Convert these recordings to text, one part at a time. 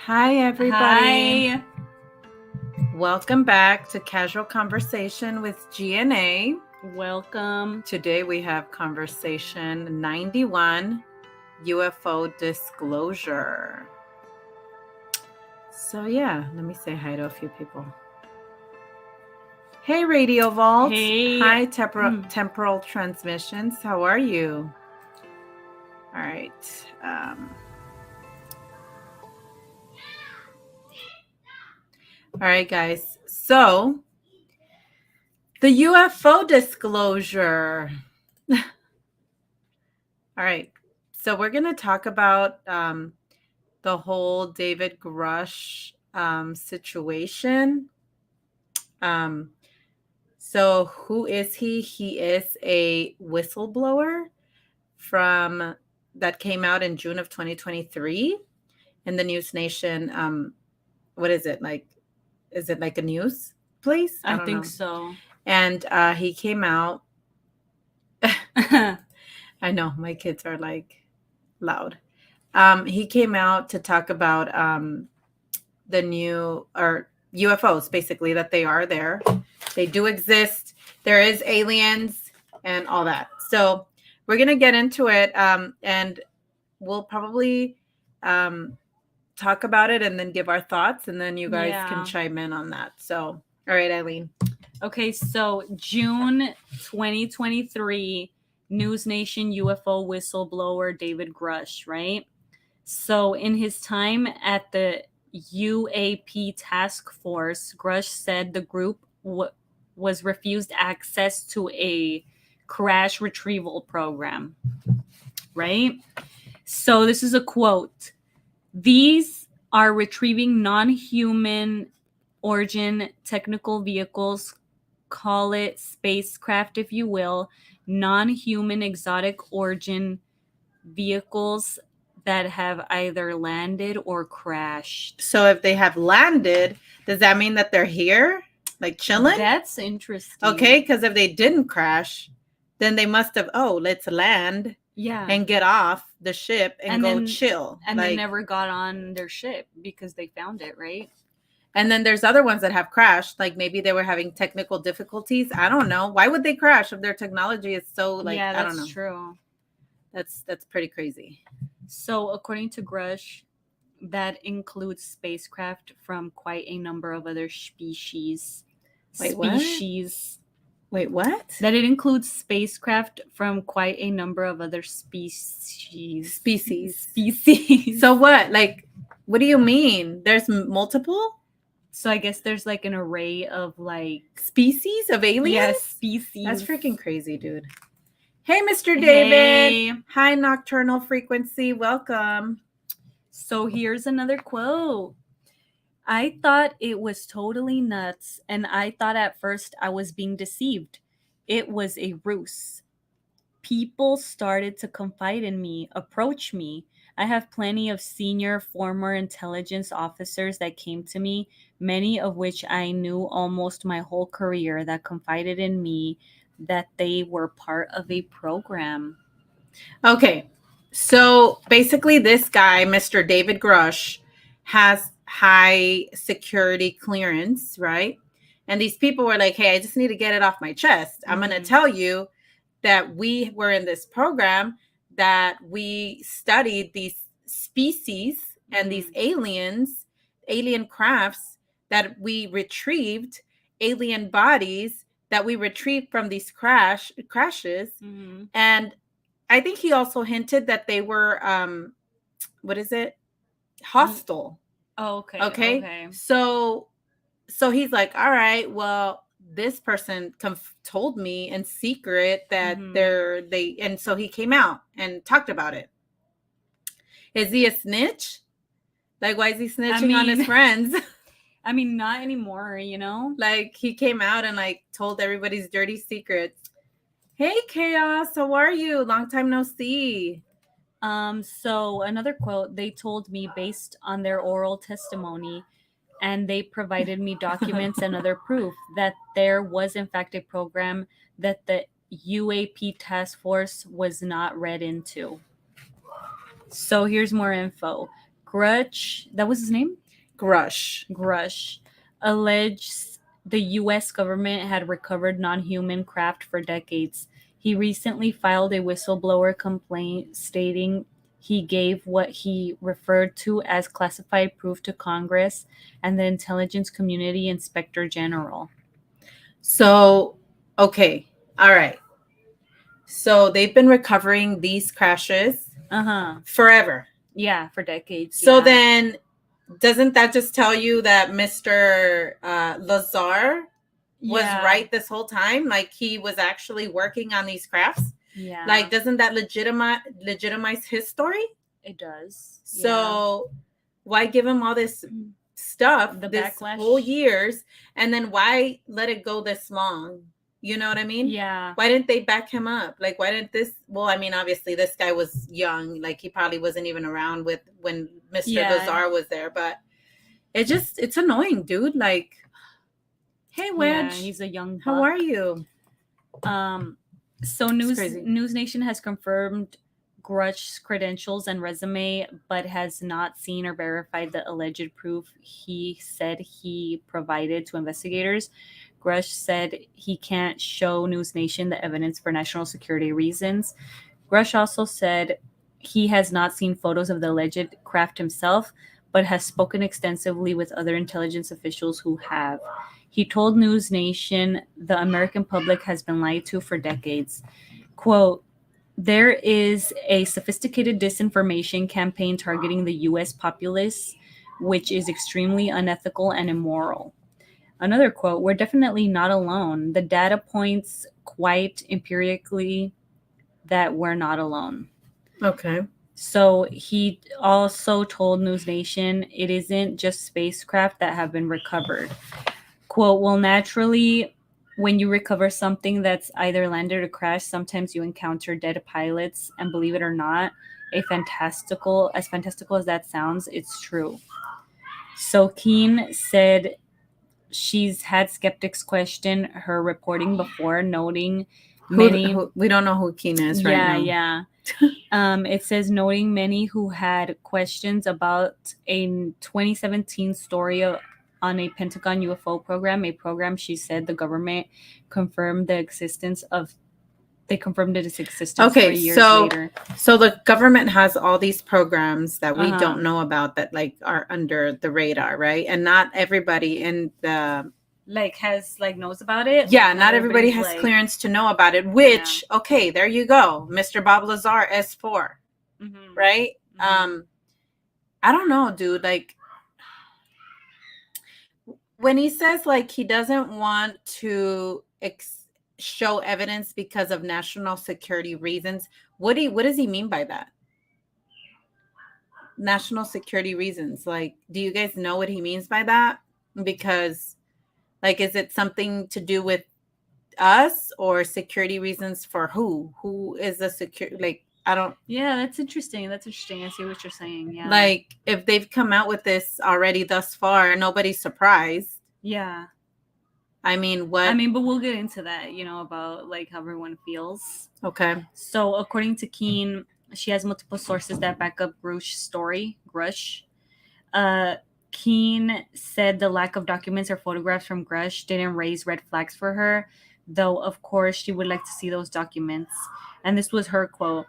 Hi, everybody. Hi. Welcome back to Casual Conversation with GNA. Welcome. Today we have conversation 91, UFO Disclosure. So yeah, let me say hi to a few people. Hey, Radio Vault. Hey. Hi, Temporal Transmissions. How are you? All right. All right, guys. So the UFO disclosure. All right. So we're going to talk about the whole David Grush situation. So who is he? He is a whistleblower that came out in June of 2023 in the News Nation. What is it like? Is it like a news place? I don't think know. so. And he came out. I know my kids are like loud. He came out to talk about the new or UFOs, basically, that they are there. They do exist. There is aliens and all that. So we're going to get into it and we'll probably talk about it and then give our thoughts, and then you guys can chime in on that. So, all right, Eileen. Okay, so June 2023, News Nation UFO whistleblower David Grush, right? So in his time at the UAP task force, Grush said the group was refused access to a crash retrieval program, right? So this is a quote. These are retrieving non-human origin technical vehicles, call it spacecraft if you will, non-human exotic origin vehicles that have either landed or crashed. So if they have landed, does that mean that they're here? Like chilling? That's interesting. Okay, because if they didn't crash, then they must have, let's land and get off the ship and go then, chill. And they never got on their ship because they found it, right? And then there's other ones that have crashed. Like maybe they were having technical difficulties. I don't know. Why would they crash if their technology is so I don't know. True. That's pretty crazy. So according to Grush, that includes spacecraft from quite a number of other species. Wait, what? That it includes spacecraft from quite a number of other species. So what? Like, what do you mean? There's multiple? So I guess there's like an array of like species of aliens? Yes, species. That's freaking crazy, dude. Hey, Mr. David. Hey. Hi, Nocturnal Frequency. Welcome. So here's another quote. I thought it was totally nuts, and I thought at first I was being deceived. It was a ruse. People started to confide in me, approach me. I have plenty of senior former intelligence officers that came to me, many of which I knew almost my whole career, that confided in me that they were part of a program. Okay, so basically this guy, Mr. David Grush, has high security clearance, right? And these people were like, hey, I just need to get it off my chest. I'm going to tell you that we were in this program, that we studied these species and these aliens, alien crafts that we retrieved, alien bodies that we retrieved from these crashes. And I think he also hinted that they were, hostile. Oh, okay. Okay. So he's like, all right, well, this person told me in secret that and so he came out and talked about it. Is he a snitch? Like, why is he snitching on his friends? I mean, not anymore, you know? Like, he came out and like told everybody's dirty secrets. Hey, Chaos, how are you? Long time no see. So another quote, they told me based on their oral testimony, and they provided me documents and other proof that there was in fact a program that the UAP task force was not read into. So here's more info. Grush, that was his name? Grush. Grush, alleged the U.S. government had recovered non-human craft for decades. He recently filed a whistleblower complaint stating he gave what he referred to as classified proof to Congress and the intelligence community inspector general. So, okay. All right. So they've been recovering these crashes forever. Yeah, for decades. So yeah. then, doesn't that just tell you that Mr. Lazar was right this whole time? Like he was actually working on these crafts? Yeah. Like, doesn't that legitimize his story? It does. So why give him all this stuff, The this backlash. whole years, and then why let it go this long? You know what I mean? Yeah. Why didn't they back him up? Like, why didn't this? Well, I mean, obviously, this guy was young. Like, he probably wasn't even around when Mr. Lazar was there. But it's annoying, dude. Like, hey, Wedge. Yeah, he's a young buck. How are you? So News Nation has confirmed Grush's credentials and resume, but has not seen or verified the alleged proof he said he provided to investigators. Grush said he can't show News Nation the evidence for national security reasons. Grush also said he has not seen photos of the alleged craft himself, but has spoken extensively with other intelligence officials who have. He told News Nation the American public has been lied to for decades. Quote, there is a sophisticated disinformation campaign targeting the U.S. populace, which is extremely unethical and immoral. Another quote, we're definitely not alone. The data points quite empirically that we're not alone. Okay. So he also told News Nation it isn't just spacecraft that have been recovered. Quote, well, naturally, when you recover something that's either landed or crashed, sometimes you encounter dead pilots, and believe it or not, as fantastical as that sounds, it's true. So Keene said she's had skeptics question her reporting before, noting many. We don't know who Keene is right now. Yeah. It says noting many who had questions about a 2017 story on a Pentagon UFO program, a program she said the government confirmed its existence okay, 3 years later. So the government has all these programs that we don't know about that like are under the radar, right? And not everybody in the knows about it. Yeah, like, not everybody has clearance to know about it, which okay, there you go. Mr. Bob Lazar S4. Mm-hmm. Right? Mm-hmm. I don't know, dude, like when he says like he doesn't want to show evidence because of national security reasons, what does he mean by that? National security reasons, like, do you guys know what he means by that? Because like, is it something to do with us or security reasons for who is the security? Like, I don't. Yeah, that's interesting. I see what you're saying. Yeah, like if they've come out with this already thus far, nobody's surprised. Yeah. I mean, but we'll get into that, about like how everyone feels. Okay. So according to Keene, she has multiple sources that back up Grush's story. Keene said the lack of documents or photographs from Grush didn't raise red flags for her, though of course she would like to see those documents. And this was her quote.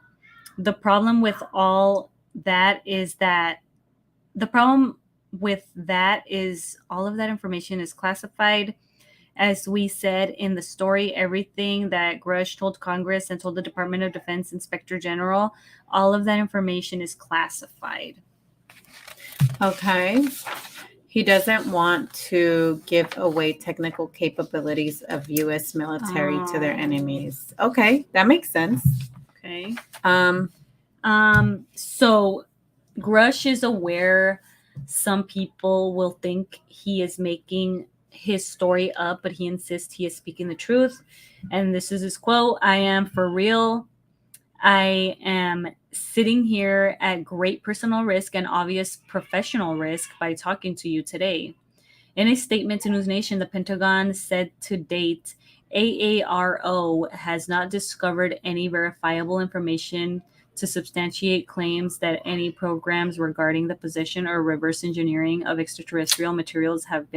The problem with that is all of that information is classified. As we said in the story, everything that Grush told Congress and told the Department of Defense Inspector General, all of that information is classified. Okay. He doesn't want to give away technical capabilities of U.S. military to their enemies. Okay, that makes sense. Okay. So Grush is aware some people will think he is making his story up, but he insists he is speaking the truth. And this is his quote, I am for real. I am sitting here at great personal risk and obvious professional risk by talking to you today. In a statement to News Nation, the Pentagon said to date, AARO has not discovered any verifiable information to substantiate claims that any programs regarding the possession or reverse engineering of extraterrestrial materials have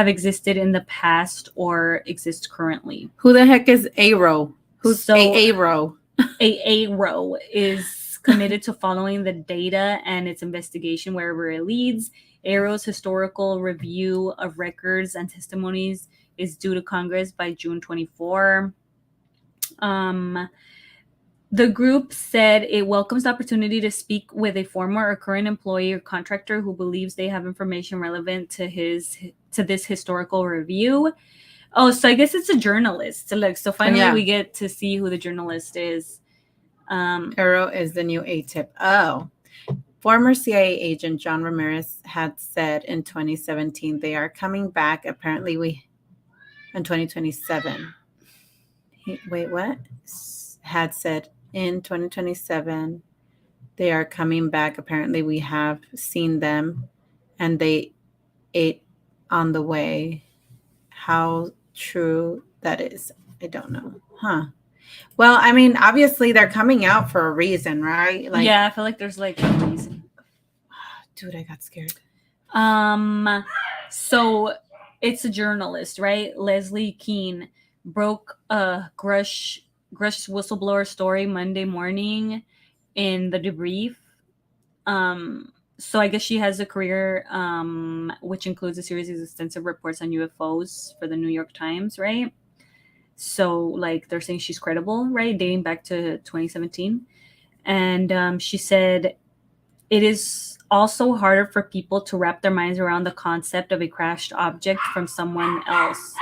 existed in the past or exist currently. Who the heck is ARO? Who's So ARO? AARO is committed to following the data and its investigation wherever it leads. AARO's historical review of records and testimonies is due to Congress by June 24. The group said it welcomes the opportunity to speak with a former or current employee or contractor who believes they have information relevant to this historical review. Oh, so I guess it's a journalist. So finally we get to see who the journalist is. ARO is the new ATIP. Oh. Former CIA agent John Ramirez had said in 2017 they are coming back. Apparently in 2027. What? Had said in 2027 they are coming back. Apparently we have seen them and they ate on the way. How true that is, I don't know. Well, I mean, obviously they're coming out for a reason, right? Like, yeah, I feel like there's like a reason. Dude, I got scared. So it's a journalist, right? Leslie Keene broke a Grush whistleblower story Monday morning in the debrief. So I guess she has a career which includes a series of extensive reports on UFOs for the New York Times, right? So like they're saying she's credible, right? Dating back to 2017. And she said, it is also harder for people to wrap their minds around the concept of a crashed object from someone else.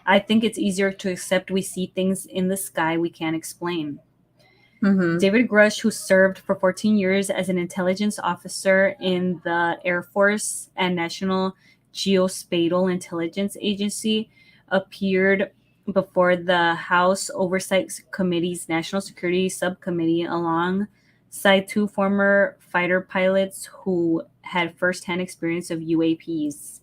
I think it's easier to accept we see things in the sky we can't explain. Mm-hmm. David Grush, who served for 14 years as an intelligence officer in the Air Force and National Geospatial Intelligence Agency, appeared before the House Oversight Committee's National Security Subcommittee alongside two former fighter pilots who had firsthand experience of UAPs.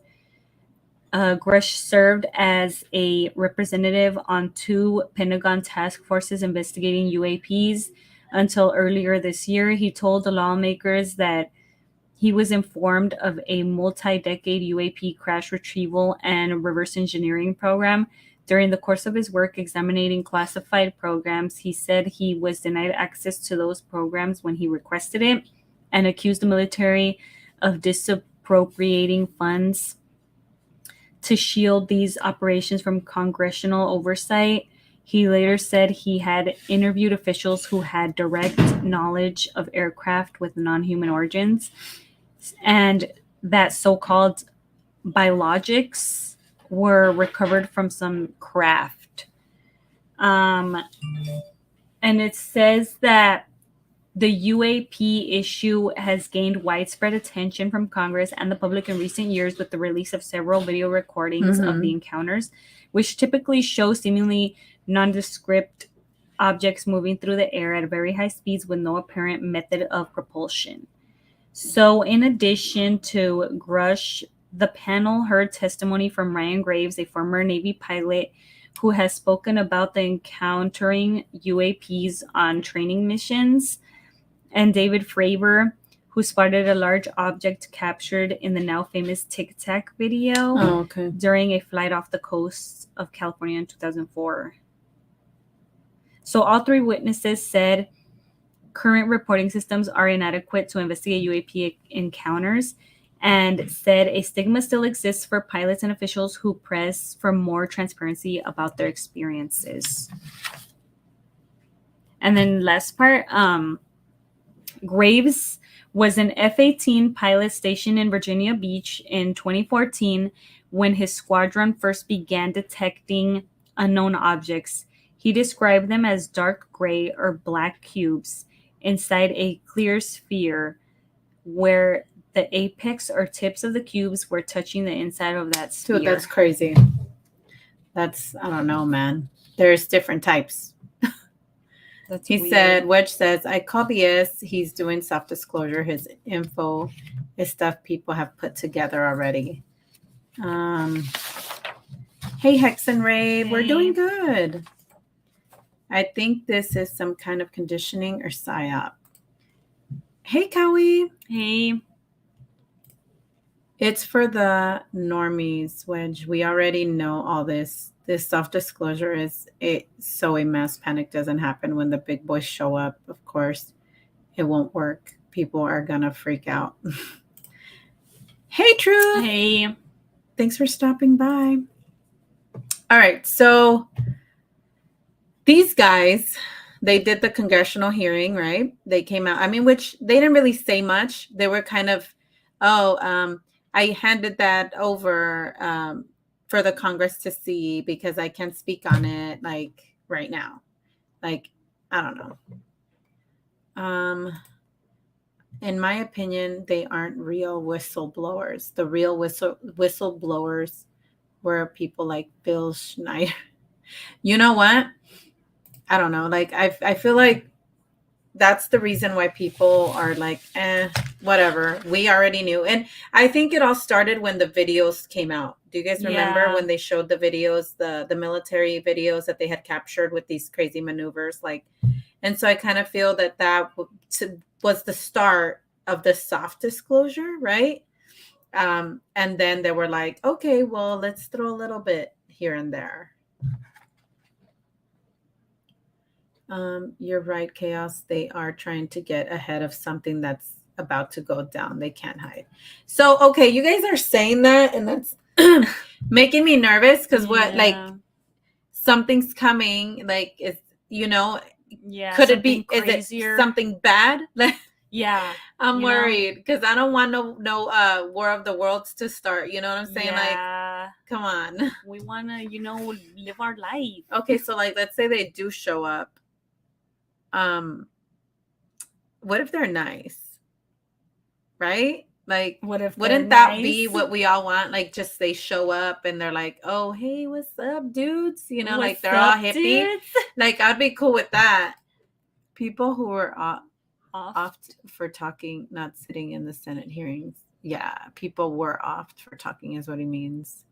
Grush served as a representative on two Pentagon task forces investigating UAPs until earlier this year. He told the lawmakers that he was informed of a multi-decade UAP crash retrieval and reverse engineering program. During the course of his work examining classified programs, he said he was denied access to those programs when he requested it and accused the military of disappropriating funds to shield these operations from congressional oversight. He later said he had interviewed officials who had direct knowledge of aircraft with non-human origins and that so-called biologics were recovered from some craft. And it says that the UAP issue has gained widespread attention from Congress and the public in recent years with the release of several video recordings of the encounters, which typically show seemingly nondescript objects moving through the air at very high speeds with no apparent method of propulsion. So in addition to Grush, the panel heard testimony from Ryan Graves, a former Navy pilot who has spoken about the encountering UAPs on training missions, and David Fravor, who spotted a large object captured in the now famous Tic Tac video during a flight off the coast of California in 2004. So all three witnesses said current reporting systems are inadequate to investigate UAP encounters and said a stigma still exists for pilots and officials who press for more transparency about their experiences. And then last part, Graves was an F-18 pilot stationed in Virginia Beach in 2014 when his squadron first began detecting unknown objects. He described them as dark gray or black cubes inside a clear sphere where the apex or tips of the cubes were touching the inside of that sphere. Dude, that's crazy. I don't know, man. There's different types. He weird. Said, Wedge says, I call BS. He's doing self-disclosure. His info is stuff people have put together already. Hey, Hex and Ray, we're doing good. I think this is some kind of conditioning or PSYOP. Hey, Cowie. Hey. It's for the normies, which we already know all this. This self-disclosure is it so a mass panic doesn't happen when the big boys show up. Of course, it won't work. People are gonna freak out. Hey, Truth. Hey. Thanks for stopping by. All right, so these guys, they did the congressional hearing, right? They came out. I mean, which they didn't really say much. They were kind of, I handed that over for the Congress to see because I can't speak on it like right now. Like, I don't know. In my opinion, they aren't real whistleblowers. The real whistleblowers were people like Bill Schneider. You know what? I don't know. Like I feel like that's the reason why people are like, whatever. We already knew. And I think it all started when the videos came out. Do you guys remember when they showed the videos, the military videos that they had captured with these crazy maneuvers? Like, and so I kind of feel that was the start of the soft disclosure, right? And then they were like, okay, well, let's throw a little bit here and there. You're right, Chaos. They are trying to get ahead of something that's about to go down. They can't hide. So, okay, you guys are saying that, and that's making me nervous because what, like, something's coming. Like, it's, could it be? Crazier. Is it something bad? Yeah, I'm worried because I don't want no War of the Worlds to start. You know what I'm saying? Yeah. Like, come on. We want to, live our life. Okay, so like, let's say they do show up. What if they're nice? Right? Like, wouldn't that be what we all want? Like, just they show up and they're like, "Oh, hey, what's up, dudes?" Like they're all hippie. Dudes? Like, I'd be cool with that. People who are off for talking, not sitting in the Senate hearings. Yeah, people were offed for talking, is what he means.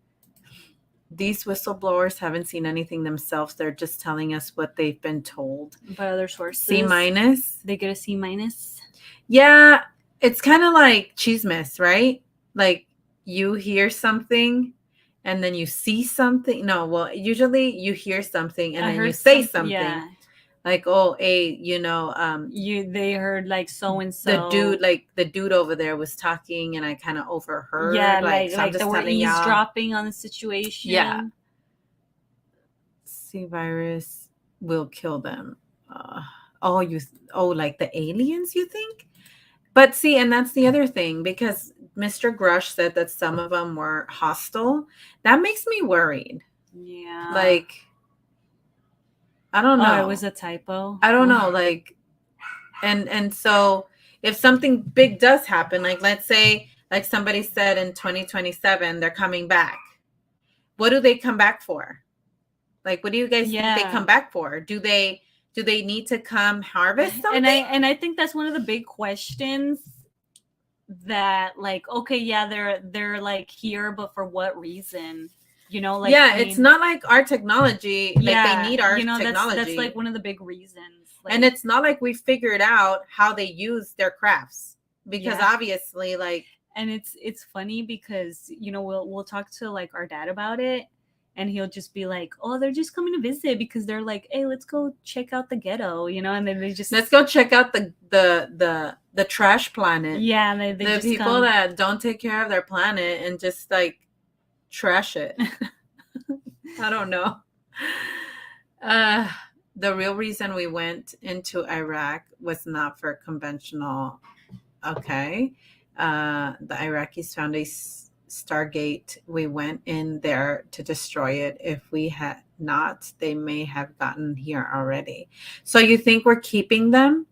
These whistleblowers haven't seen anything themselves. They're just telling us what they've been told by other sources. C-. They get a C-. Yeah, it's kind of like Cheesemas, right? Like you hear something and then you see something. No, well, usually you hear something and then you say something. Yeah. Like, oh, hey, they heard like so and so. The dude over there was talking, and I kind of overheard. Yeah, like they were eavesdropping on the situation. Yeah. C virus will kill them. Like the aliens, you think? But see, and that's the other thing, because Mr. Grush said that some of them were hostile. That makes me worried. Yeah. Like, I don't know. Oh, it was a typo. I don't know. Like, and so if something big does happen, like let's say, like somebody said in 2027, they're coming back. What do they come back for? Like, what do you guys think they come back for? Do they need to come harvest something? And I think that's one of the big questions. That like, okay, yeah, they're like here, but for what reason? Like, it's not like our technology. Like they need our technology. That's like one of the big reasons. Like, and it's not like we figured out how they use their crafts, because obviously, like. And it's funny because we'll talk to like our dad about it, and he'll just be like, "Oh, they're just coming to visit because they're like, hey, let's go check out the ghetto," and then they just let's go check out the trash planet. Yeah, and they the just people that don't take care of their planet and just like trash it. I don't know. The real reason we went into Iraq was not for conventional. Okay. The Iraqis found a Stargate. We went in there to destroy it. If we had not, they may have gotten here already. So you think we're keeping them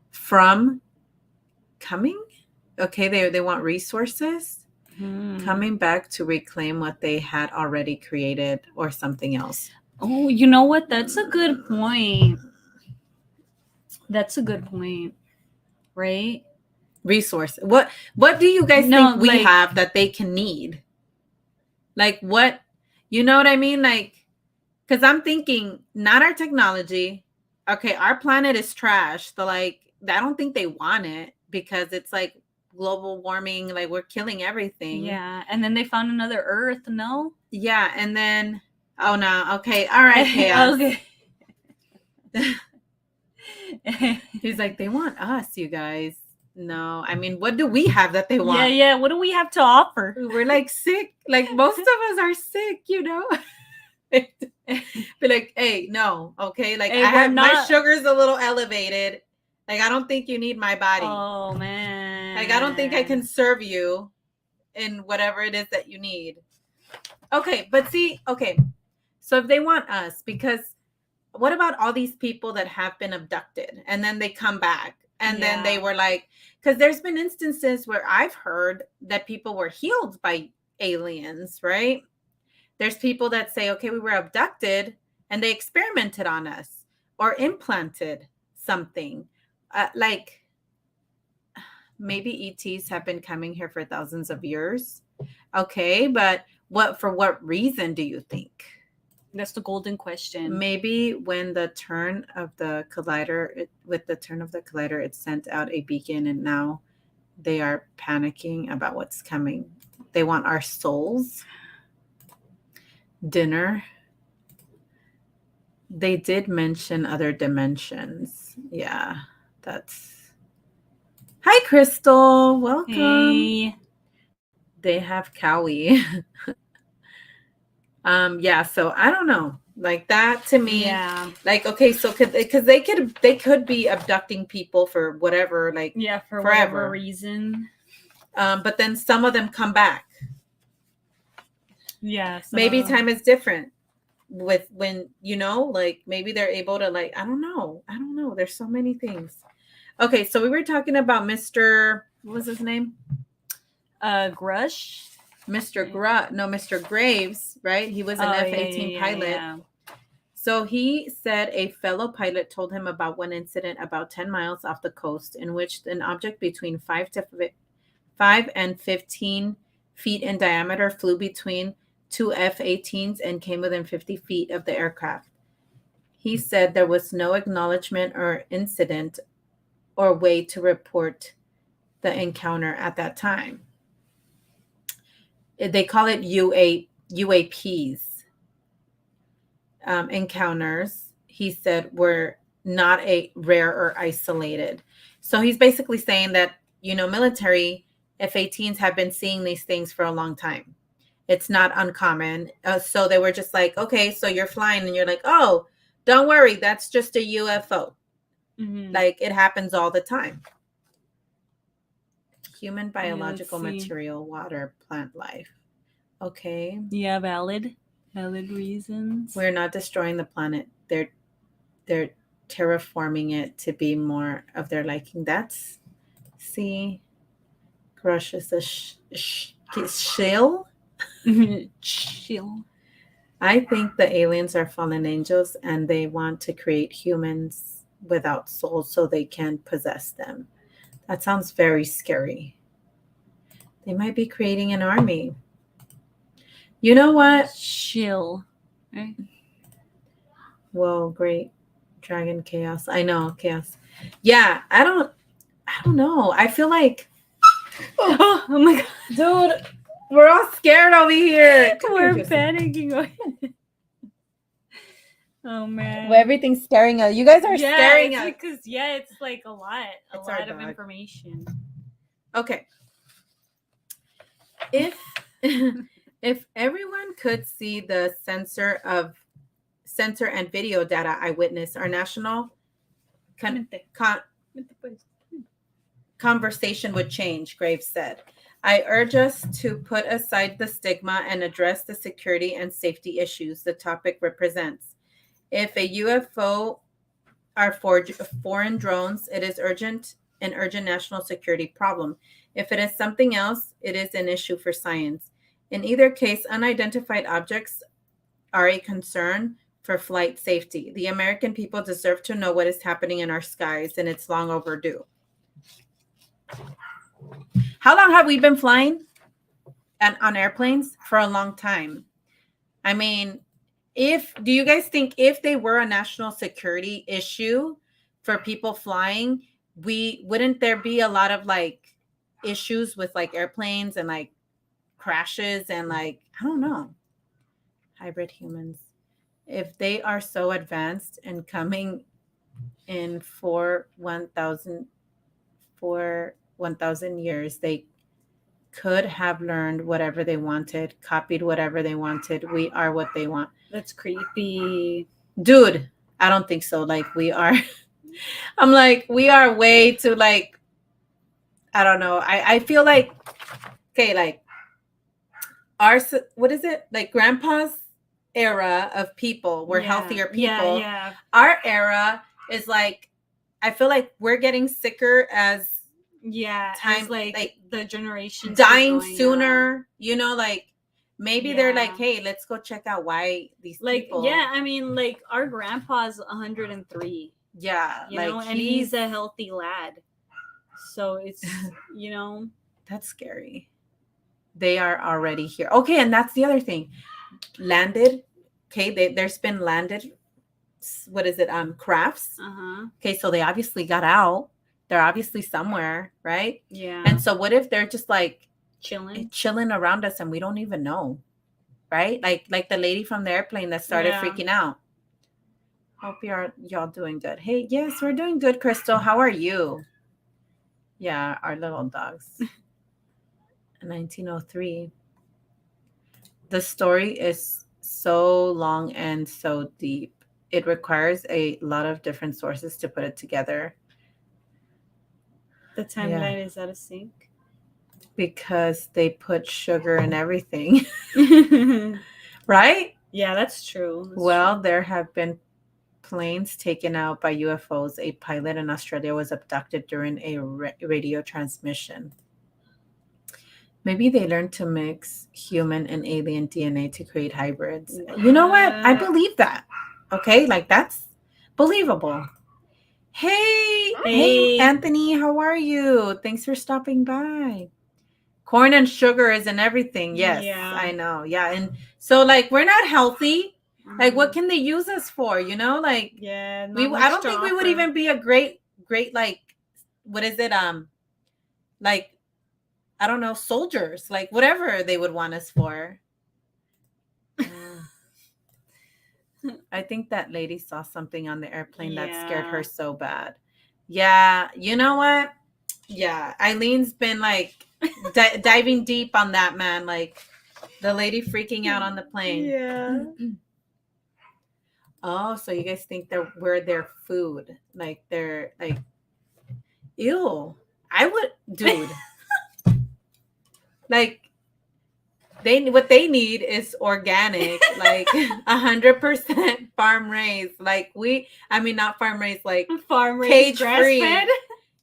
from coming? Okay, they want resources. Coming back to reclaim what they had already created or something else. Oh, you know what? That's a good point. That's a good point. Right? Resource. What do you guys think we have that they can need? Like what? You know what I mean? Like, because I'm thinking not our technology. Okay, our planet is trash. So like, I don't think they want it. because it's like global warming, like we're killing everything. Yeah, and then they found another Earth. No. Yeah, and then oh no, okay, all right, chaos. Okay. He's like, they want us, you guys. No, I mean, what do we have that they want? Yeah. What do we have to offer? We're like sick. Like most of us are sick, you know. Be like, hey, no, okay. Like Hey, I have my not... sugar's a little elevated. Like I don't think you need my body. Oh man. Like I don't think I can serve you in whatever it is that you need. Okay, but see, okay. So if they want us, because what about all these people that have been abducted and then they come back and then they were like, because there's been instances where I've heard that people were healed by aliens, right? There's people that say, okay, we were abducted and they experimented on us or implanted something. Like maybe ETs have been coming here for thousands of years. Okay, but for what reason do you think? That's the golden question. Maybe when the turn of the collider, it sent out a beacon and now they are panicking about what's coming. They want our souls. Dinner. They did mention other dimensions. Yeah, that's... Hi, Crystal. Welcome. Hey. They have Cowie. Yeah, so I don't know. Like that to me, like, okay, so because they could be abducting people for whatever, like, for forever. whatever reason. But then some of them come back. Yeah. So. Maybe time is different with when, you know, like maybe they're able to, like, I don't know. There's so many things. Okay, so we were talking about Mr. What was his name? Grush. Mr. Graves, right? He was an F-18 pilot. Yeah. So he said a fellow pilot told him about one incident about 10 miles off the coast in which an object between 5 and 15 feet in diameter flew between two F-18s and came within 50 feet of the aircraft. He said there was no acknowledgement or incident or way to report the encounter at that time. They call it UAPs. Encounters, he said, were not a rare or isolated. So he's basically saying that, you know, military F-18s have been seeing these things for a long time. It's not uncommon. So they were just like, okay, so you're flying and you're like, oh, don't worry, that's just a UFO. Mm-hmm. Like it happens all the time. Human biological material, water, plant life. Okay. Yeah, valid reasons. We're not destroying the planet. They're terraforming it to be more of their liking. That's, see, Crush is a shill. Chill. I think the aliens are fallen angels and they want to create humans without souls so they can possess them. That sounds very scary. They might be creating an army. You know what? Chill. Right? Whoa, great. Dragon chaos. I know, chaos. Yeah, I don't know. I feel like oh my god. Dude, we're all scared over here. We're panicking. Oh man. Well, everything's scaring us. You guys are scaring us. Because it's like a lot of information. Okay. If everyone could see the sensor and video data I witnessed, our national conversation would change, Graves said. I urge us to put aside the stigma and address the security and safety issues the topic represents. If a UFO are foreign drones, it is an urgent national security problem. If it is something else, it is an issue for science. In either case, unidentified objects are a concern for flight safety. The American people deserve to know what is happening in our skies, and it's long overdue. How long have we been flying on airplanes? For a long time. I mean, do you guys think if they were a national security issue for people flying, wouldn't there be a lot of like issues with like airplanes and like crashes and like I don't know, hybrid humans, if they are so advanced and coming in for 1000 years, they could have learned whatever they wanted, copied whatever they wanted. We are what they want. That's creepy. Dude, I don't think so. Like we are I'm like, we are way too like, I don't know. I feel like, okay, like what is it? Like grandpa's era of people were healthier people. Yeah. Our era is like, I feel like we're getting sicker as time, as like the generation dying sooner, you know, like maybe they're like, Yeah. hey, let's go check out why these like people. yeah, I mean, like our grandpa's 103, Yeah, you like know, and he's a healthy lad, so it's you know, that's scary. They are already here. Okay, and that's the other thing. Landed. Okay, there's been landed. What is it? Crafts. Okay, so they obviously got out. They're obviously somewhere, right? Yeah. And so, what if they're just like chilling around us and we don't even know, right? Like the lady from the airplane that started freaking out. Hope y'all doing good. Hey, yes, we're doing good, Crystal. How are you? Yeah, our little dogs. 1903. The story is so long and so deep. It requires a lot of different sources to put it together. The timeline is out of sync. Because they put sugar in everything. Right? Yeah, that's true. Well, there have been planes taken out by UFOs. A pilot in Australia was abducted during a radio transmission. Maybe they learned to mix human and alien DNA to create hybrids. You know what? I believe that. Okay, like that's believable. Hey, Anthony, how are you? Thanks for stopping by. Corn and sugar is in everything. Yes, yeah. I know. Yeah, and so like we're not healthy. Like what can they use us for? You know, like yeah, I don't think we would even be a great like what is it? Like I don't know, soldiers, like whatever they would want us for. I think that lady saw something on the airplane that scared her so bad. Yeah, you know what? Yeah, Eileen's been like diving deep on that, man. Like the lady freaking out on the plane. Yeah. Oh, so you guys think we're their food? Like they're like, ew. I would, dude. Like what they need is organic, like 100% farm raised. Like not farm raised, like farm raised, cage grass free, fed.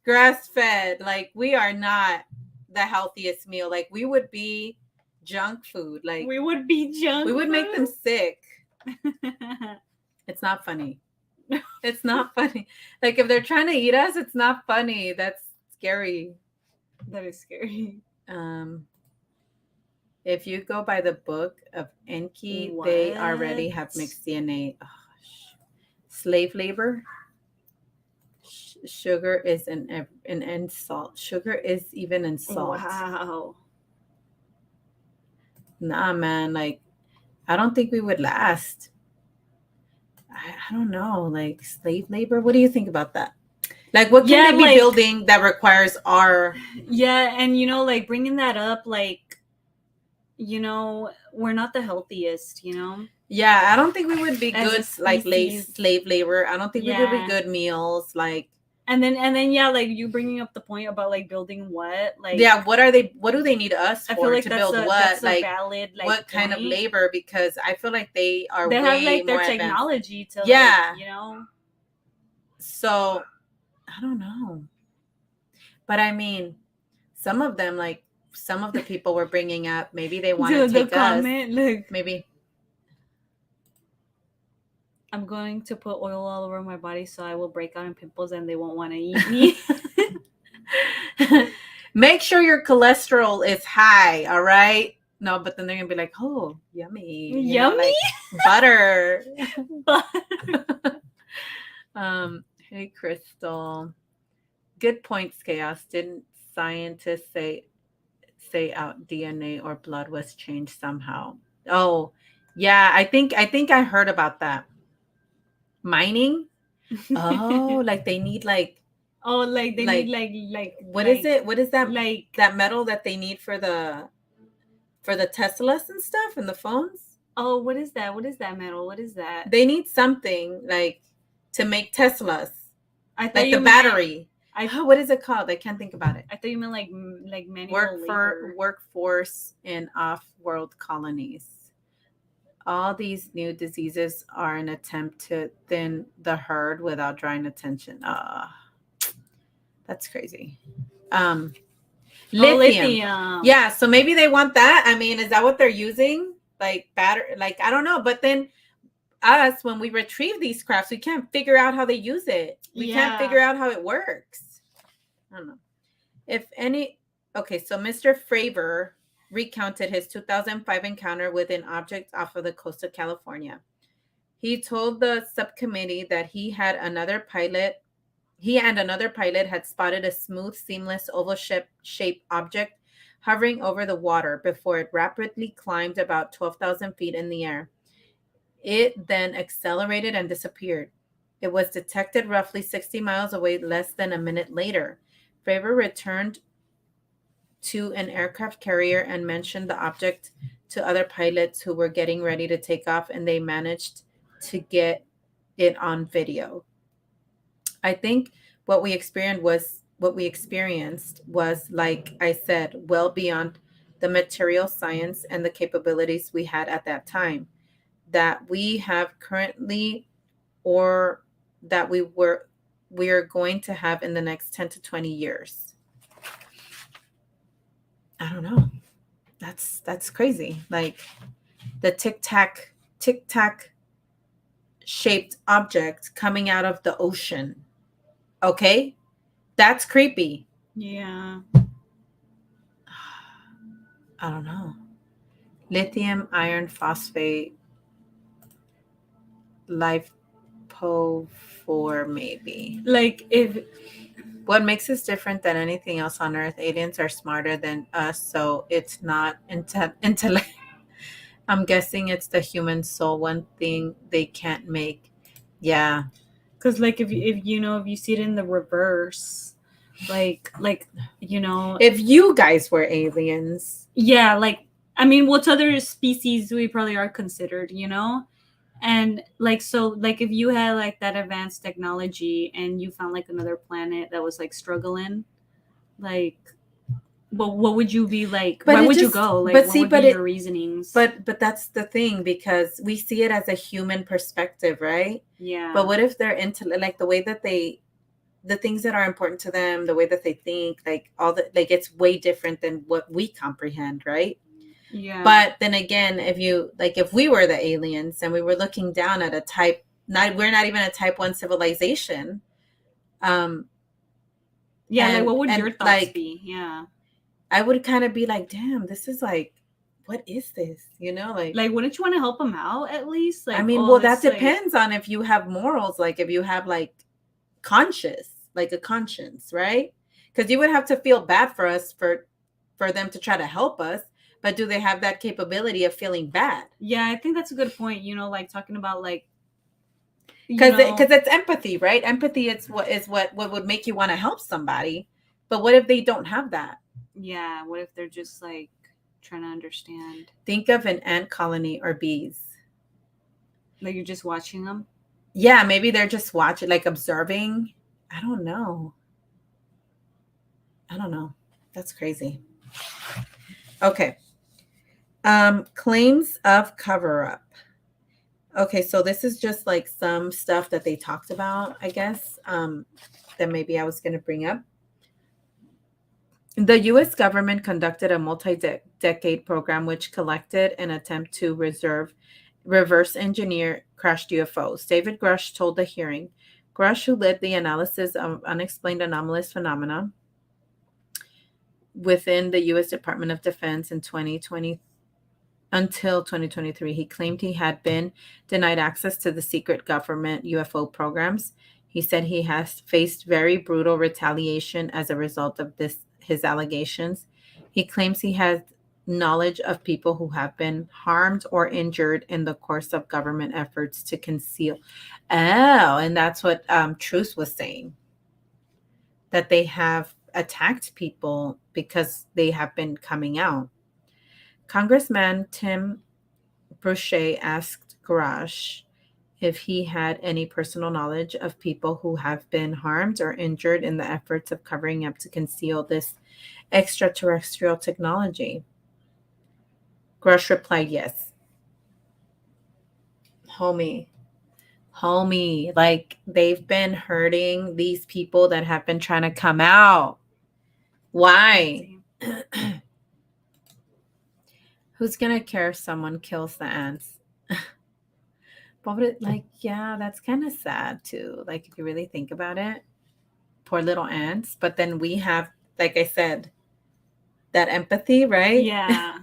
Grass fed. Like we are not the healthiest meal. Like we would be junk food. Like we would be junk. We would food? make them sick. It's not funny. It's not funny. Like if they're trying to eat us, it's not funny. That's scary. That is scary. If you go by the book of Enki, they already have mixed DNA. Oh, slave labor. Sugar is an insult. Sugar is even insult. Wow. Nah, man. Like, I don't think we would last. I don't know. Like slave labor. What do you think about that? Like, what can they be building that requires our? Yeah, and you know, like bringing that up, like. You know, we're not the healthiest, you know? Yeah, I don't think we would be good, like, slave labor. I don't think we would be good meals, like... And then, yeah, like, you bringing up the point about, like, building what? Like... Yeah, what do they need us for? I feel like to build what? That's like, a valid, like, what kind of labor? Because I feel like they are They have, like, their technology to, like, you know? So, I don't know. But, I mean, some of them, like, some of the people were bringing up, maybe they want to take us. Look. Maybe. I'm going to put oil all over my body so I will break out in pimples and they won't want to eat me. Make sure your cholesterol is high, all right? No, but then they're going to be like, oh, yummy. You know, like butter. Hey, Crystal. Good points, Chaos. Didn't scientists say out DNA or blood was changed somehow? Oh, yeah, I think I heard about that. Mining? Oh, like they need Oh, like they need like like what is it? What is that like that metal that they need for the Teslas and stuff and the phones? oh, what is that? What is that metal? What is that? They need something like to make Teslas, I thought like the you meant battery. I Oh, what is it called? I can't think about it. I thought you meant like manual labor. Workforce in off-world colonies. All these new diseases are an attempt to thin the herd without drawing attention. That's crazy. Um, Oh, Lithium. lithium. Yeah, so maybe they want that. I mean, is that what they're using? Like battery, like I don't know. But then us, when we retrieve these crafts, we can't figure out how they use it. We can't figure out how it works. I don't know. If any, okay, so Mr. Fravor recounted his 2005 encounter with an object off of the coast of California. He told the subcommittee that he and another pilot had spotted a smooth, seamless oval-shaped object hovering over the water before it rapidly climbed about 12,000 feet in the air. It then accelerated and disappeared. It was detected roughly 60 miles away less than a minute later. Fravor returned to an aircraft carrier and mentioned the object to other pilots who were getting ready to take off, and they managed to get it on video. I think what we experienced was, like I said, well beyond the material science and the capabilities we had at that time that we have currently, or that we are going to have in the next 10 to 20 years. I don't know. That's crazy. Like the tic tac shaped object coming out of the ocean. Okay? That's creepy. Yeah. I don't know. Lithium iron phosphate lipo4 maybe. Like if What makes us different than anything else on Earth? Aliens are smarter than us, so it's not intellect. I'm guessing it's the human soul. One thing they can't make. Yeah. because like if you see it in the reverse, like If you guys were aliens, yeah, like I mean, what other species we probably are considered, and like so like if you had like that advanced technology and you found like another planet that was like struggling, like what would you be like? but Why it would you just, go? Like but what see, would be but your it, reasonings? but that's the thing, because we see it as a human perspective, right? Yeah. But what if they're into like the way that the things that are important to them, the way that they think, like all the, like it's way different than what we comprehend, right? Yeah. But then again, if we were the aliens and we were looking down at we're not even a type 1 civilization. Yeah, like And what would your thoughts like be? Yeah. I would kind of be like, damn, this is like, what is this? Like wouldn't you want to help them out at least? Like I mean, well, that depends on if you have morals, like if you have like a conscience, right? Because you would have to feel bad for us for them to try to help us, but do they have that capability of feeling bad? Yeah, I think that's a good point. Like talking about like Because it's empathy, right? Empathy is what would make you want to help somebody. But what if they don't have that? Yeah, what if they're just like trying to understand? Think of an ant colony or bees. Like you're just watching them? Yeah, maybe they're just watching, like observing. I don't know. That's crazy. Okay. Claims of cover up. Okay, so this is just like some stuff that they talked about, I guess, that maybe I was going to bring up. The U.S. government conducted a multi-decade program which collected an attempt to reverse engineer crashed UFOs. David Grush told the hearing. Grush, who led the analysis of unexplained anomalous phenomena within the U.S. Department of Defense in 2020 until 2023, he claimed he had been denied access to the secret government UFO programs. He said he has faced very brutal retaliation as a result of his allegations. He claims he has knowledge of people who have been harmed or injured in the course of government efforts to conceal. Oh, and that's what Truth was saying, that they have attacked people because they have been coming out. Congressman Tim Brochet asked Garash if he had any personal knowledge of people who have been harmed or injured in the efforts of covering up to conceal this extraterrestrial technology. Grush replied, yes. Homie, like they've been hurting these people that have been trying to come out. Why? Who's gonna care if someone kills the ants? But like, yeah, that's kind of sad too. Like, if you really think about it, poor little ants. But then we have, like I said, that empathy, right? Yeah.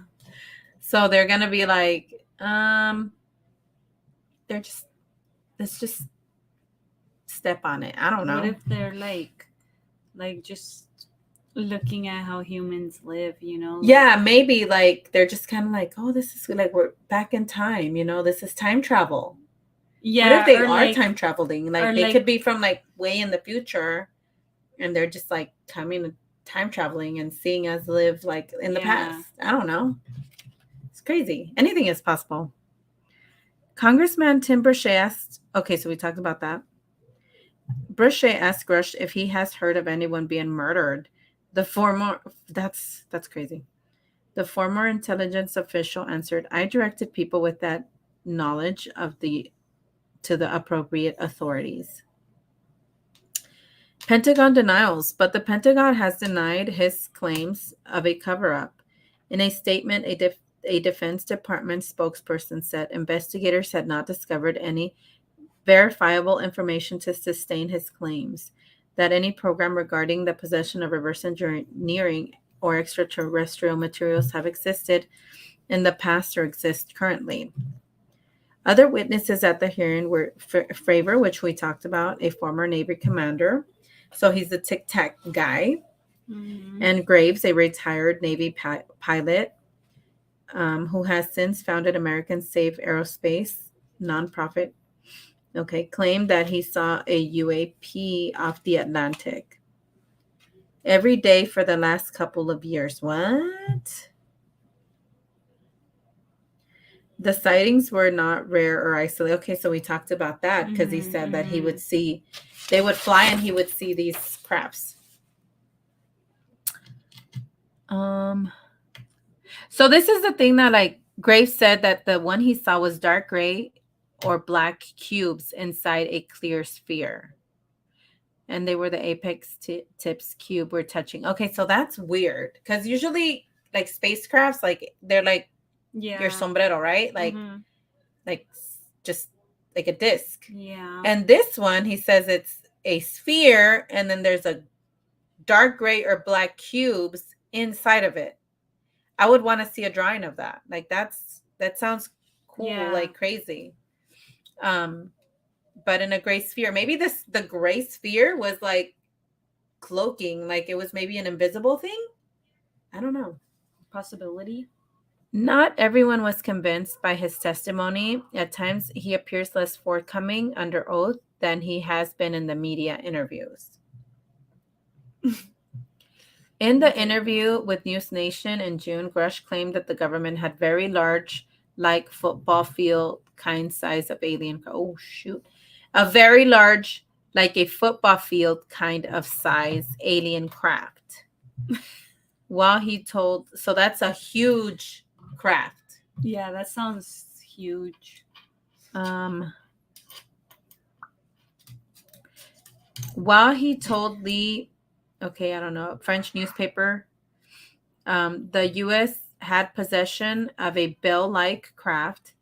So they're gonna be like, they're just, let's just step on it. I don't know. What if they're like just looking at how humans live, you know? Yeah, maybe like they're just kind of like, oh, this is like we're back in time, you know, this is time travel. Yeah. What if they are like, time traveling? Like they could be from like way in the future and they're just like coming time traveling and seeing us live like in the past. I don't know. It's crazy. Anything is possible. Congressman Tim Brochet asked, okay, so we talked about that. Brochet asked Grush if he has heard of anyone being murdered. The former, that's crazy. The former intelligence official answered, I directed people with that knowledge to the appropriate authorities. Pentagon denials, but the Pentagon has denied his claims of a cover-up. In a statement, a Defense Department spokesperson said investigators had not discovered any verifiable information to sustain his claims that any program regarding the possession of reverse engineering or extraterrestrial materials have existed in the past or exist currently. Other witnesses at the hearing were Fravor, which we talked about, a former Navy commander. So he's a Tic Tac guy. Mm-hmm. And Graves, a retired Navy pilot who has since founded American Safe Aerospace nonprofit. Okay, claimed that he saw a UAP off the Atlantic every day for the last couple of years. What? The sightings were not rare or isolated. Okay, so we talked about that because he said that he would see, they would fly and he would see these crafts. So this is the thing that like Graves said that the one he saw was dark gray or black cubes inside a clear sphere. And they were the apex tips cube we're touching. Okay, so that's weird because usually like spacecrafts, like they're like your sombrero, right? Like like just like a disc. Yeah. And this one, he says it's a sphere and then there's a dark gray or black cubes inside of it. I would want to see a drawing of that. Like that sounds cool, like crazy. But in a gray sphere, maybe the gray sphere was like cloaking, like it was maybe an invisible thing. I don't know. Possibility. Not everyone was convinced by his testimony. At times, he appears less forthcoming under oath than he has been in the media interviews. In the interview with News Nation in June, Grush claimed that the government had very large, like football field kind size of alien. Oh, shoot. A very large, like a football field kind of size alien craft. While he told, so that's a huge craft. Yeah, that sounds huge. While he told Lee, okay, I don't know, French newspaper, the U.S. had possession of a bell-like craft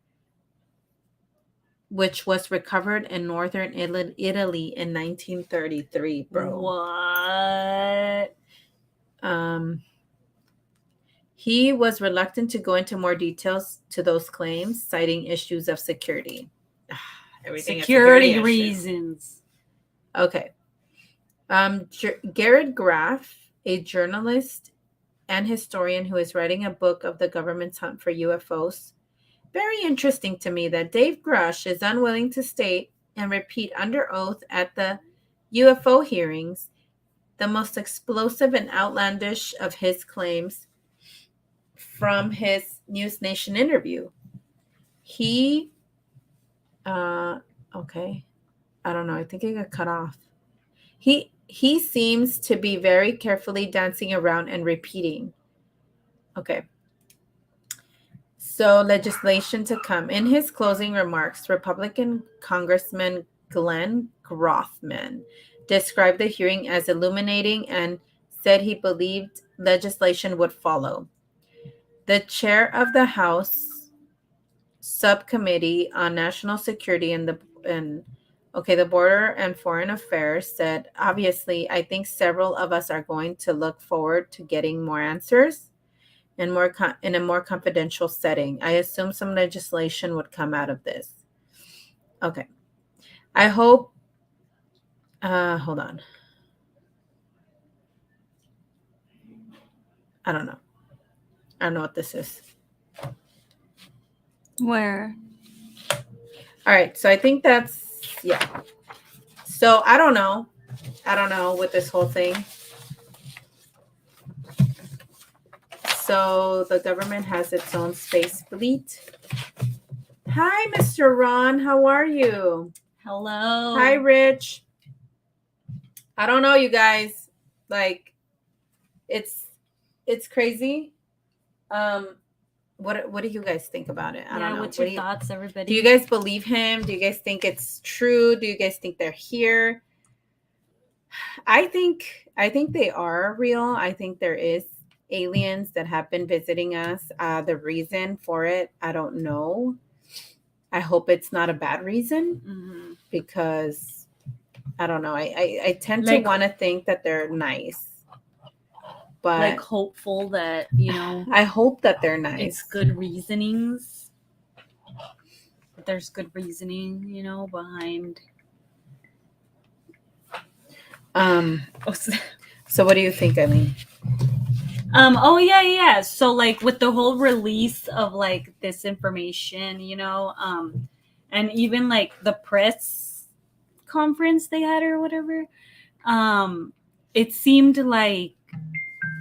which was recovered in northern Italy in 1933, bro. What? He was reluctant to go into more details to those claims, citing issues of security. Security reasons. Okay. Garrett Graff, a journalist and historian who is writing a book of the government's hunt for UFOs. Very interesting to me that Dave Grush is unwilling to state and repeat under oath at the UFO hearings the most explosive and outlandish of his claims from his News Nation interview. He, okay, I don't know. I think it got cut off. He seems to be very carefully dancing around and repeating. Okay. So, legislation to come. In his closing remarks, Republican Congressman Glenn Grothman described the hearing as illuminating and said he believed legislation would follow. The chair of the House Subcommittee on National Security and the Border and Foreign Affairs said, obviously, I think several of us are going to look forward to getting more answers and in a more confidential setting. I assume some legislation would come out of this. Okay. I hope, hold on. I don't know. I don't know what this is. Where? All right. So I think that's, yeah. So I don't know. With this whole thing. So the government has its own space fleet. Hi, Mr. Ron. How are you? Hello. Hi, Rich. I don't know, you guys. Like, it's crazy. What do you guys think about it? I don't know. What's your thoughts, everybody? Do you guys believe him? Do you guys think it's true? Do you guys think they're here? I think they are real. I think there is aliens that have been visiting us. The reason for it, I don't know. I hope it's not a bad reason because I don't know. I tend to want to think that they're nice. But like hopeful that, I hope that they're nice. It's good reasonings. There's good reasoning, behind. So what do you think, Eileen? Oh yeah. So like with the whole release of like this information, and even like the press conference they had or whatever, it seemed like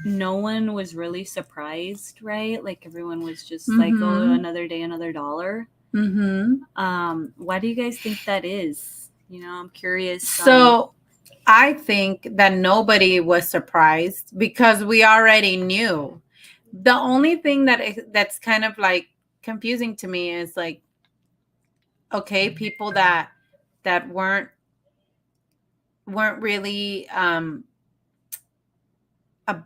no one was really surprised, right? Like everyone was just like, oh, another day, another dollar. Why do you guys think that is? I'm curious. So I think that nobody was surprised because we already knew. The only thing that's kind of like confusing to me is like, okay, people that weren't really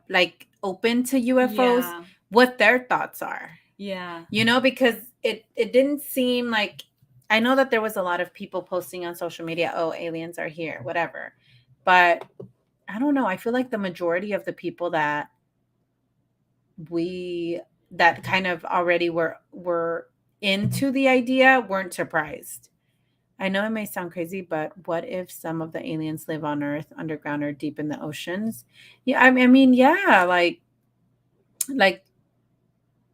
like open to UFOs, what their thoughts are. Yeah. Because it didn't seem like, I know that there was a lot of people posting on social media, oh, aliens are here, whatever. But I don't know. I feel like the majority of the people that kind of already were into the idea weren't surprised. I know it may sound crazy, but what if some of the aliens live on Earth, underground, or deep in the oceans? Yeah, I mean, yeah, like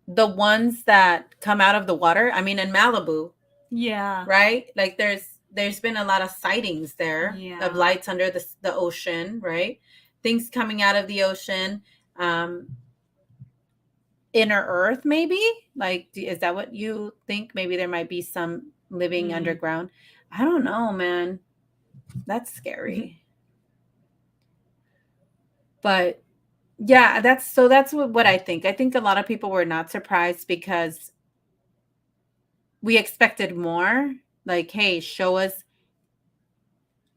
the ones that come out of the water. I mean, in Malibu. Yeah. Right? Like there's been a lot of sightings there of lights under the ocean, right? Things coming out of the ocean. Inner Earth, maybe? Like, is that what you think? Maybe there might be some living underground. I don't know, man. That's scary. But yeah, that's what I think. I think a lot of people were not surprised because we expected more. Like, hey, show us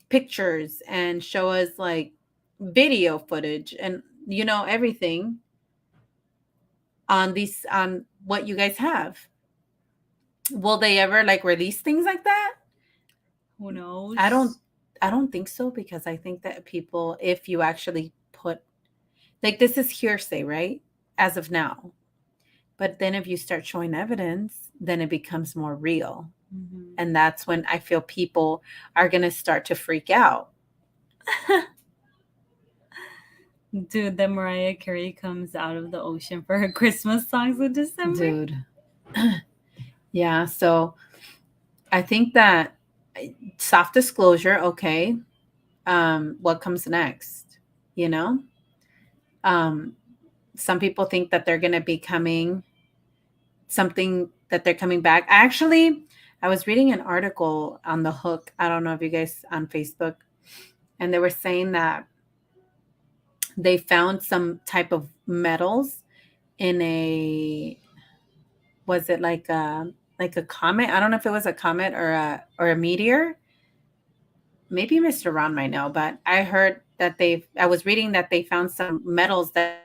pictures and show us like video footage and everything on what you guys have. Will they ever like release things like that? Who knows? I don't think so, because I think that people, if you actually put, like, this is hearsay, right? As of now. But then if you start showing evidence, then it becomes more real. And that's when I feel people are going to start to freak out. Dude, that Mariah Carey comes out of the ocean for her Christmas songs in December. Dude. Yeah, so I think that soft disclosure, okay. What comes next? You know? Um, some people think that they're gonna be coming something that they're coming back. Actually, I was reading an article on the Hook. I don't know if you guys on Facebook, and they were saying that they found some type of metals in a, was it like a comet? I don't know if it was a comet or a meteor. Maybe Mr. Ron might know, but I heard that I was reading that they found some metals that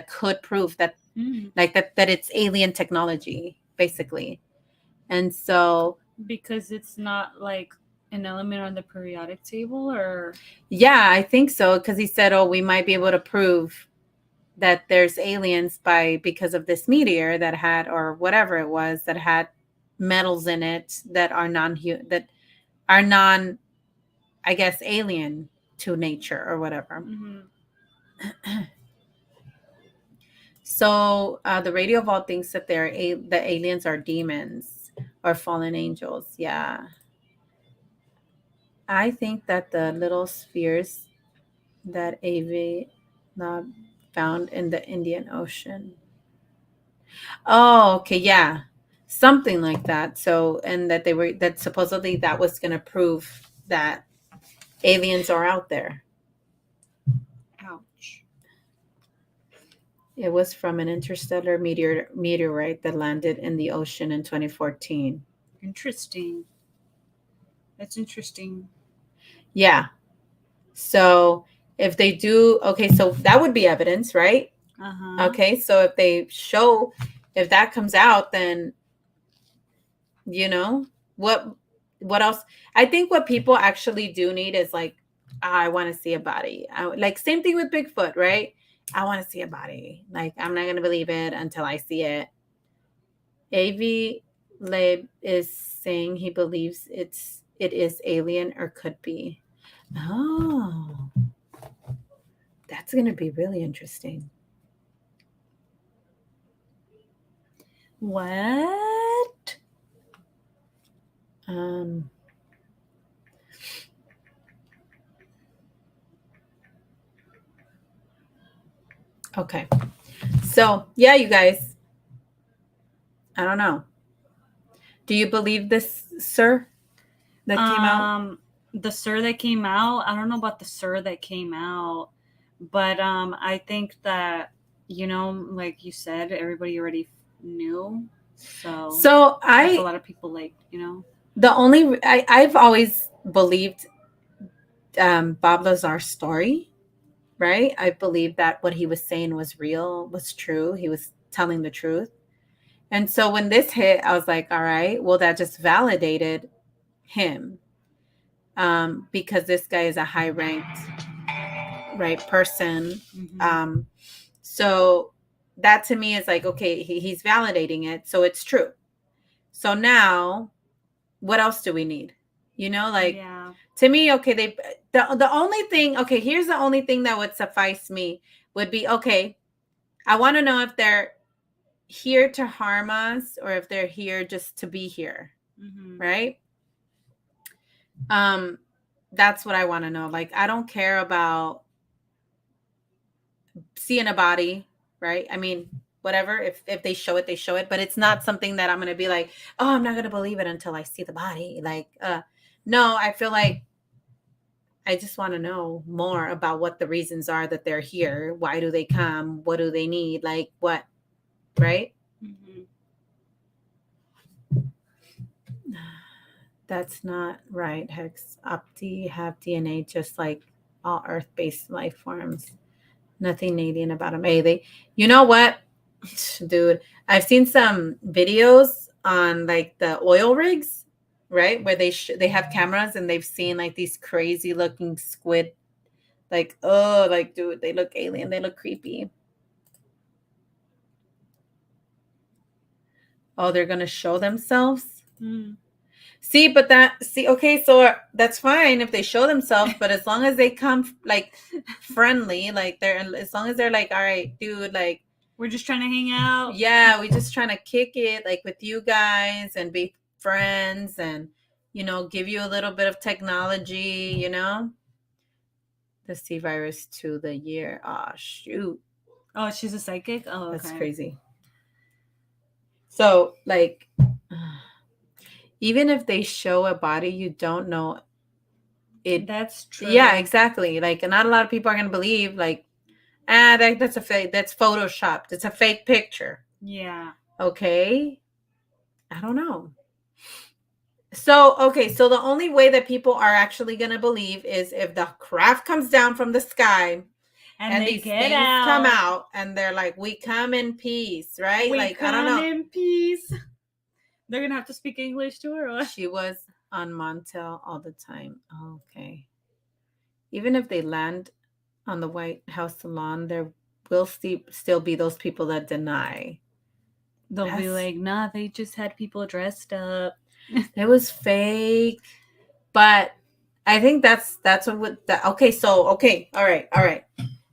could prove that that it's alien technology, basically. And so, Because it's not like an element on the periodic table, or yeah, I think so. Because he said, "Oh, we might be able to prove that there's aliens by because of this meteor that had, or whatever it was, that had metals in it that are that are non, I guess, alien to nature or whatever." So the Radio Vault thinks that the aliens are demons or fallen angels. Yeah, I think that the little spheres that AV lab found in the Indian Ocean. Oh, okay, yeah, something like that. So, and that that supposedly that was going to prove that aliens are out there. ouch. It was from an interstellar meteorite that landed in the ocean in 2014. Interesting. That's interesting. Yeah. So if they do, okay, so that would be evidence, right? Okay, so if they show, if that comes out, then you know what what else? I think what people actually do need is like, I want to see a body. Like same thing with Bigfoot, right? I want to see a body. Like I'm not gonna believe it until I see it. Av Lab is saying he believes it is alien or could be. Oh, that's gonna be really interesting. What? Um, okay. So, yeah, you guys, I don't know. Do you believe this, sir, that came out? The sir that came out, I don't know about the sir that came out, but I think that, like you said, everybody already knew. So there's a lot of people like, I've always believed Bob Lazar's story, right? I believe that what he was saying was real, was true. He was telling the truth. And so when this hit, I was like, all right, well, that just validated him, because this guy is a high ranked, right, person. So that to me is like, okay, he's validating it. So it's true. So now what else do we need? Like, to me, okay, the only thing, okay, here's the only thing that would suffice me would be, okay, I want to know if they're here to harm us or if they're here just to be here. Right? That's what I want to know. Like, I don't care about seeing a body, right? I mean, whatever, if they show it, they show it, but it's not something that I'm going to be like, oh, I'm not going to believe it until I see the body. Like, no, I feel like I just want to know more about what the reasons are that they're here. Why do they come? What do they need? Like, what? Right? That's not right, Hex. Opti have DNA just like all Earth-based life forms. Nothing alien about them. Hey, you know what, dude? I've seen some videos on like the oil rigs, right, where they have cameras and they've seen like these crazy looking squid. Like, oh, like, dude, they look alien. They look creepy. Oh, they're gonna show themselves. Okay, so that's fine if they show themselves, but as long as they come like friendly, like as long as they're like, all right, dude, like we're just trying to hang out. Yeah, we just trying to kick it like with you guys and be friends and give you a little bit of technology. The C virus to the year. Oh shoot. Oh, she's a psychic? Oh, okay. That's crazy. So like even if they show a body, you don't know it. That's true. Yeah, exactly. Like not a lot of people are gonna believe like that's a fake, that's photoshopped. It's a fake picture. Yeah. Okay. I don't know. So the only way that people are actually going to believe is if the craft comes down from the sky and these things come out and they're like, we come in peace, right? We like, come I don't know. in peace. They're going to have to speak English to her. Or? She was on Montel all the time. Okay. Even if they land on the White House lawn, there will still be those people that deny. They'll be like, nah, they just had people dressed up. It was fake. But I think that's what okay, all right.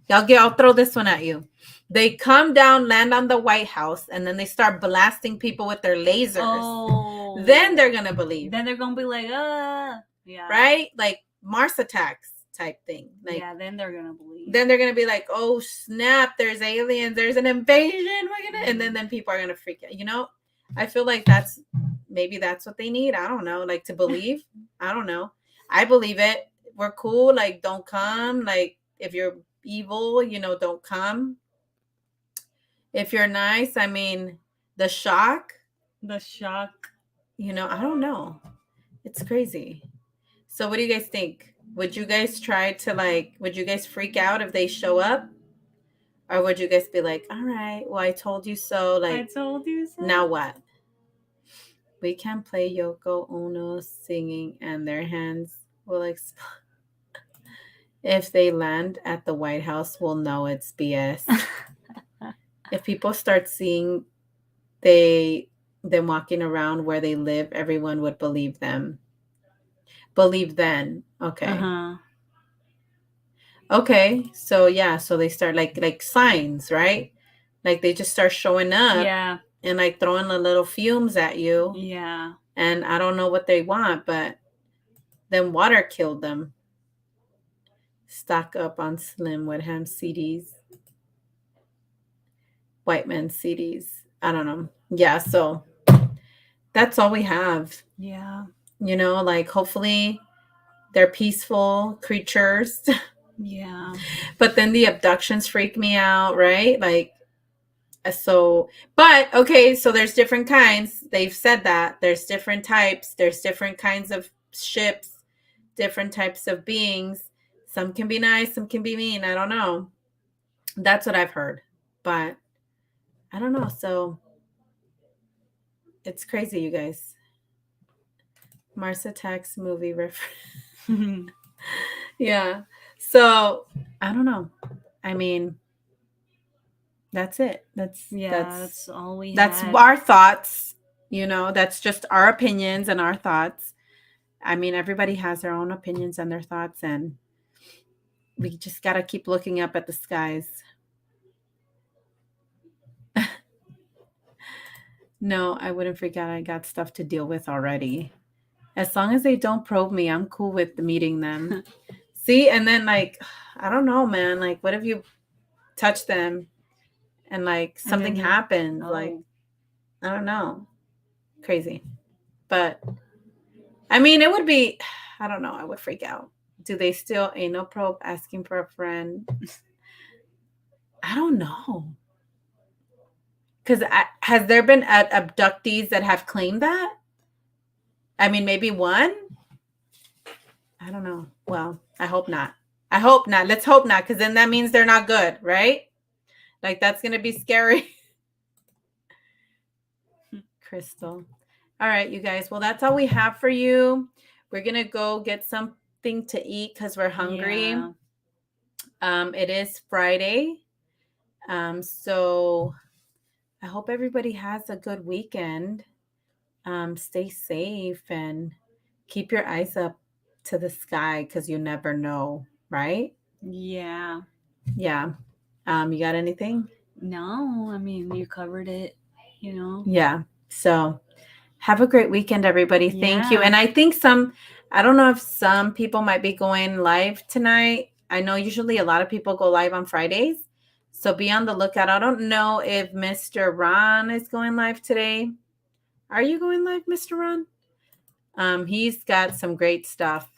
I'll throw this one at you. They come down, land on the White House, and then they start blasting people with their lasers. Oh. Then they're gonna believe. Then they're gonna be like, yeah. Right? Like Mars attacks type thing. Like, yeah, then they're gonna believe. Then they're gonna be like, oh snap, there's aliens, there's an invasion, and then people are gonna freak out. I feel like maybe that's what they need. I don't know, like to believe. I don't know. I believe it. We're cool. Like, don't come. Like, if you're evil, don't come. If you're nice, I mean, the shock. I don't know. It's crazy. So what do you guys think? Would you guys would you guys freak out if they show up? Or would you guys be like, all right, well, I told you so. Like, I told you so. Now what? We can play Yoko Ono singing and their hands will explode. If they land at the White House, we'll know it's BS. If people start seeing them walking around where they live, everyone would believe them. Believe then. Okay. Uh-huh. Okay. So yeah, so they start like signs, right? Like they just start showing up. Yeah. And like throwing the little fumes at you. Yeah. And I don't know what they want, but then water killed them. Stock up on Slim with ham CDs. White man CDs. I don't know. Yeah, so that's all we have. Yeah. Like hopefully they're peaceful creatures. Yeah. But then the abductions freak me out, right? Like, so, but okay, so there's different kinds. They've said that there's different types. There's different kinds of ships, different types of beings. Some can be nice, some can be mean. I don't know. That's what I've heard. But I don't know. So it's crazy, you guys. Mars Attacks movie reference. Yeah. So I don't know. I mean, that's it. That's all we That's had. our thoughts. That's just our opinions and our thoughts. I mean, everybody has their own opinions and their thoughts, and we just got to keep looking up at the skies. No, I wouldn't freak out. I got stuff to deal with already. As long as they don't probe me, I'm cool with meeting them. See, and then like, I don't know, man. Like, what if you touch them and like something happens? Like, I don't know. Crazy. But I mean, it would be, I don't know. I would freak out. Do they still anal probe asking for a friend? I don't know. Because has there been abductees that have claimed that? I mean, maybe one? I don't know. Well, I hope not. I hope not. Let's hope not, because then that means they're not good, right? Like, that's going to be scary. Crystal. All right, you guys. Well, that's all we have for you. We're going to go get something to eat because we're hungry. Yeah. It is Friday. So I hope everybody has a good weekend. Stay safe and keep your eyes up to the sky because you never know, right? Yeah. Yeah. You got anything? No, I mean, you covered it, you know? Yeah. So have a great weekend, everybody. Thank you. Yeah. And I think I don't know if some people might be going live tonight. I know usually a lot of people go live on Fridays. So be on the lookout. I don't know if Mr. Ron is going live today. Are you going live, Mr. Ron? He's got some great stuff,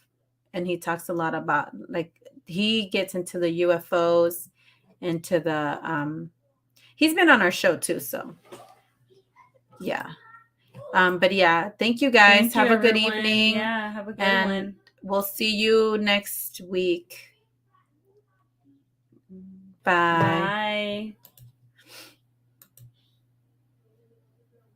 and he talks a lot about, like, he gets into the UFOs, into the he's been on our show too, so yeah. But yeah, thank you guys. Thank you, Have a good everyone. evening. Yeah, have a good And one. we'll see you next week. Bye. Bye.